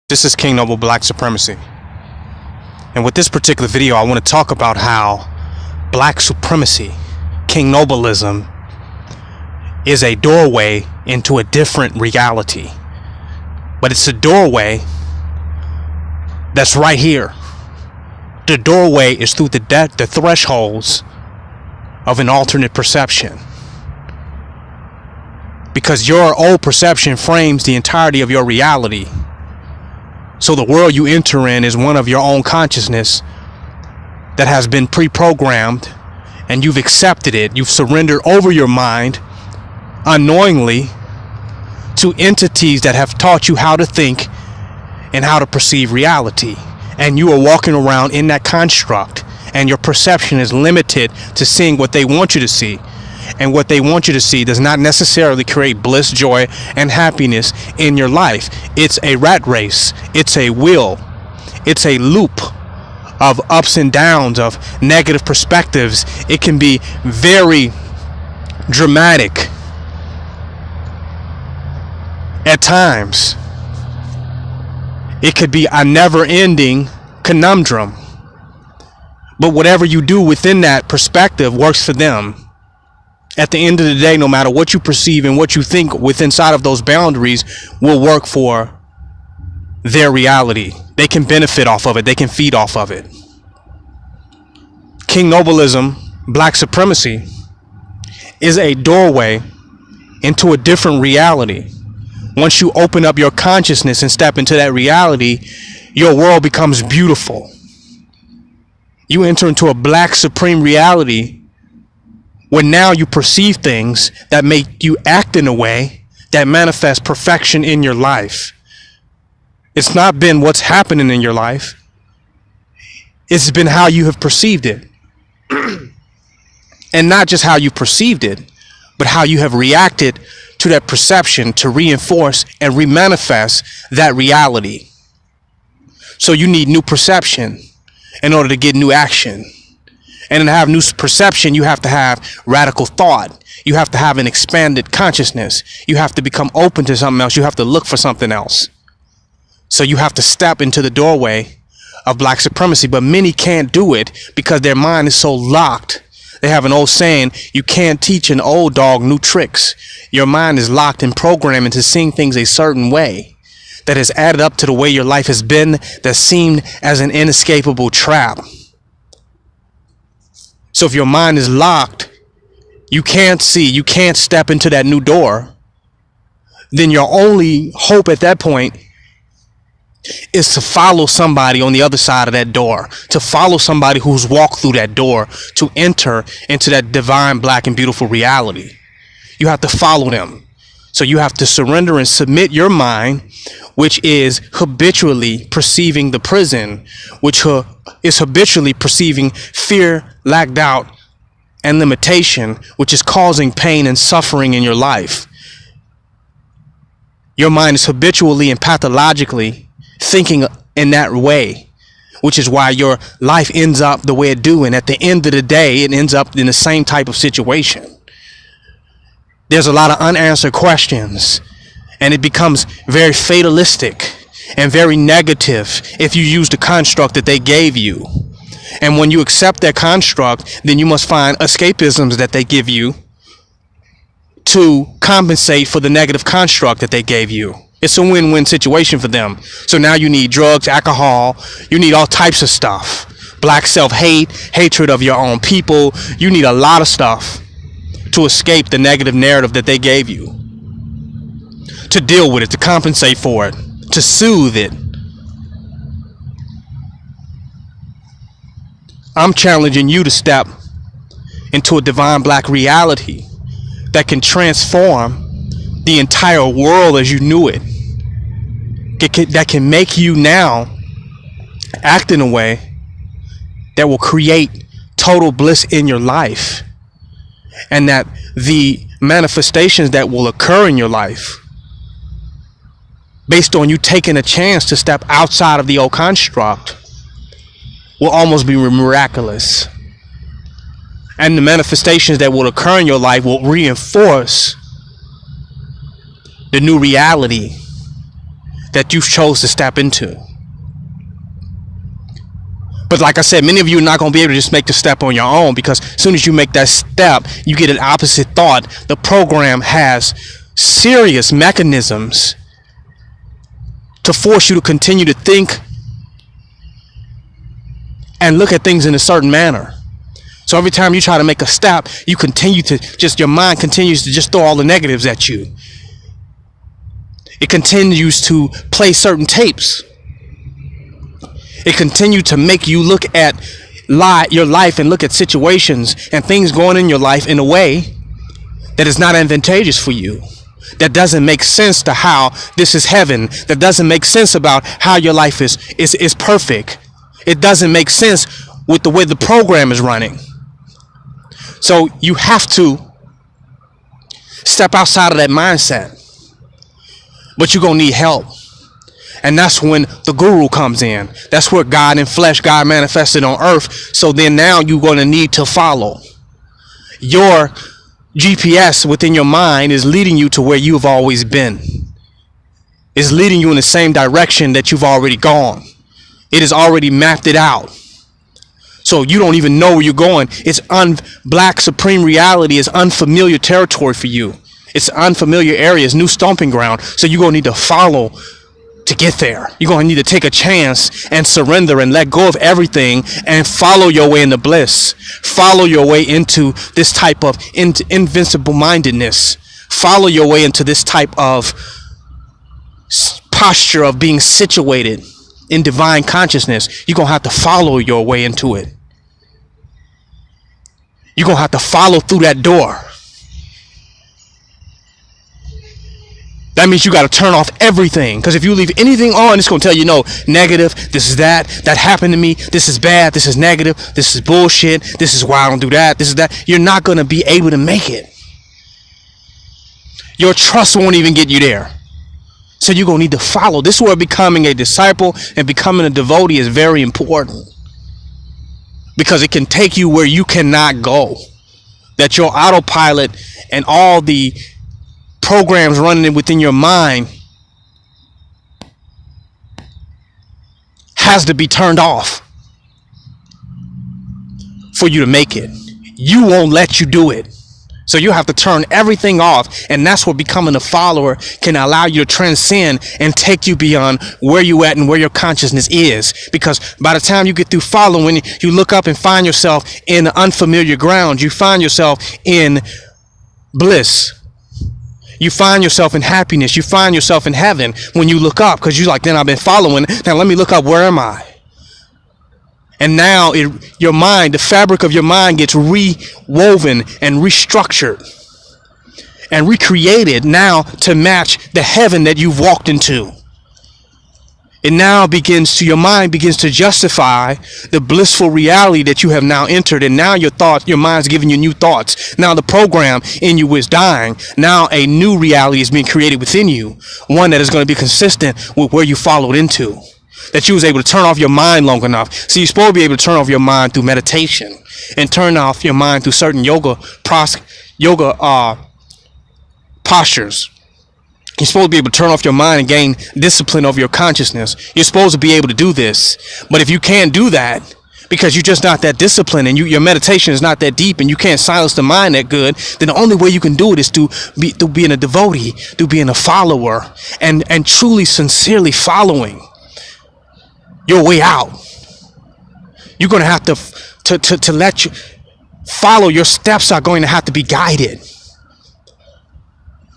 This is King Noble Black Supremacy. And with this particular video, I want to talk about how black supremacy, King Nobleism, is a doorway into a different reality. But it's a doorway that's right here. The doorway is through the thresholds of an alternate perception. Because your old perception frames the entirety of your reality. So the world you enter in is one of your own consciousness that has been pre-programmed, and you've accepted it. You've surrendered over your mind unknowingly to entities that have taught you how to think and how to perceive reality. And you are walking around in that construct, and your perception is limited to seeing what they want you to see. And what they want you to see does not necessarily create bliss, joy, and happiness in your life. It's a rat race. It's a wheel. It's a loop of ups and downs, of negative perspectives. It can be very dramatic at times. It could be a never-ending conundrum. But whatever you do within that perspective works for them. At the end of the day, no matter what you perceive and what you think within inside of those boundaries will work for their reality. They can benefit off of it. They can feed off of it. King Nobleism, black supremacy, is a doorway into a different reality. Once you open up your consciousness and step into that reality, your world becomes beautiful. You enter into a black supreme reality where now you perceive things that make you act in a way that manifests perfection in your life. It's not been what's happening in your life. It's been how you have perceived it. And not just how you perceived it, but how you have reacted to that perception to reinforce and remanifest that reality. So you need new perception in order to get new action. And to have new perception, you have to have radical thought. You have to have an expanded consciousness. You have to become open to something else. You have to look for something else. So you have to step into the doorway of black supremacy. But many can't do it because their mind is so locked. They have an old saying, you can't teach an old dog new tricks. Your mind is locked and programmed into seeing things a certain way that has added up to the way your life has been, that seemed as an inescapable trap. So if your mind is locked, you can't see, you can't step into that new door, then your only hope at that point is to follow somebody on the other side of that door, to follow somebody who's walked through that door, to enter into that divine, black, and beautiful reality. You have to follow them. So you have to surrender and submit your mind, which is habitually perceiving the prison, which is habitually perceiving fear, lack, doubt, and limitation, which is causing pain and suffering in your life. Your mind is habitually and pathologically thinking in that way, which is why your life ends up the way it do. And at the end of the day, it ends up in the same type of situation. There's a lot of unanswered questions, and it becomes very fatalistic and very negative if you use the construct that they gave you. And when you accept that construct, then you must find escapisms that they give you to compensate for the negative construct that they gave you. It's a win-win situation for them. So now you need drugs, alcohol, you need all types of stuff. Black self-hate, hatred of your own people. You need a lot of stuff to escape the negative narrative that they gave you, to deal with it, to compensate for it, to soothe it. I'm challenging you to step into a divine black reality that can transform the entire world as you knew it. That can make you now act in a way that will create total bliss in your life. And that the manifestations that will occur in your life, based on you taking a chance to step outside of the old construct, will almost be miraculous. And the manifestations that will occur in your life will reinforce the new reality that you chose to step into. But like I said, many of you are not going to be able to just make the step on your own, because as soon as you make that step, you get an opposite thought. The program has serious mechanisms to force you to continue to think and look at things in a certain manner. So every time you try to make a step, you continue to your mind continues to just throw all the negatives at you. It continues to play certain tapes. It continues to make you look at your life and look at situations and things going in your life in a way that is not advantageous for you. That doesn't make sense to how this is heaven. That doesn't make sense about how your life is perfect. It doesn't make sense with the way the program is running. So you have to step outside of that mindset. But you're going to need help. And that's when the guru comes in. That's where God in flesh, God manifested on earth. So then now you're going to need to follow. Your GPS within your mind is leading you to where you've always been. It's leading you in the same direction that you've already gone. It has already mapped it out. So you don't even know where you're going. It's black supreme reality is unfamiliar territory for you. It's unfamiliar areas, new stomping ground. So you're going to need to follow to get there. You're going to need to take a chance and surrender and let go of everything and follow your way into bliss. Follow your way into this type of invincible mindedness. Follow your way into this type of posture of being situated in divine consciousness. You're going to have to follow your way into it. You're going to have to follow through that door. That means you got to turn off everything. Because if you leave anything on, it's going to tell you, no, negative, this is that happened to me, this is bad, this is negative, this is bullshit, this is why I don't do that, this is that. You're not going to be able to make it. Your trust won't even get you there. So you're going to need to follow. This is where becoming a disciple and becoming a devotee is very important. Because it can take you where you cannot go. That your autopilot and all the programs running within your mind has to be turned off for you to make it. You won't let you do it. So you have to turn everything off, and that's where becoming a follower can allow you to transcend and take you beyond where you at and where your consciousness is. Because by the time you get through following, you look up and find yourself in unfamiliar ground. You find yourself in bliss. You find yourself in happiness. You find yourself in heaven when you look up, because you're like, then I've been following. Now let me look up. Where am I? And now your mind, the fabric of your mind gets rewoven and restructured and recreated now to match the heaven that you've walked into. It now your mind begins to justify the blissful reality that you have now entered. And now your mind's giving you new thoughts. Now the program in you is dying. Now a new reality is being created within you. One that is going to be consistent with where you followed into. That you was able to turn off your mind long enough. So you're supposed to be able to turn off your mind through meditation and turn off your mind through certain yoga postures. You're supposed to be able to turn off your mind and gain discipline over your consciousness. You're supposed to be able to do this. But if you can't do that because you're just not that disciplined and your meditation is not that deep and you can't silence the mind that good, then the only way you can do it is through being a devotee, through being a follower, and truly, sincerely following your way out. You're going to have to let you follow. Your steps are going to have to be guided.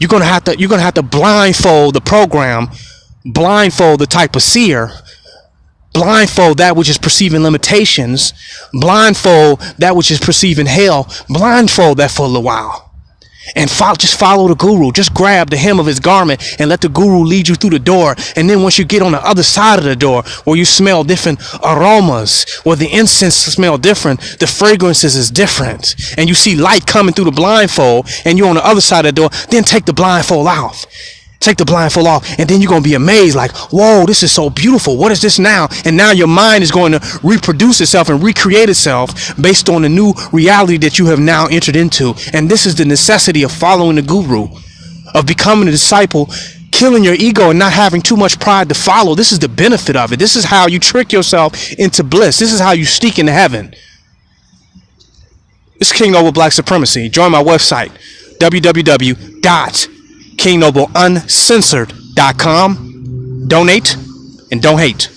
You're going to have to blindfold the program, blindfold the type of seer, blindfold that which is perceiving limitations, blindfold that which is perceiving hell, blindfold that for a little while. And just follow the guru. Just grab the hem of his garment and let the guru lead you through the door. And then once you get on the other side of the door, where you smell different aromas, where the incense smell different, the fragrances is different, and you see light coming through the blindfold, and you're on the other side of the door, then take the blindfold off. Take the blindfold off, and then you're going to be amazed, like, whoa, this is so beautiful. What is this now? And now your mind is going to reproduce itself and recreate itself based on the new reality that you have now entered into. And this is the necessity of following the guru, of becoming a disciple killing your ego and not having too much pride to follow. This is the benefit of it. This is how you trick yourself into bliss. This is how you sneak into heaven. This is King Noble Black Supremacy. Join my website, www.kingnobleuncensored.com. Donate and don't hate.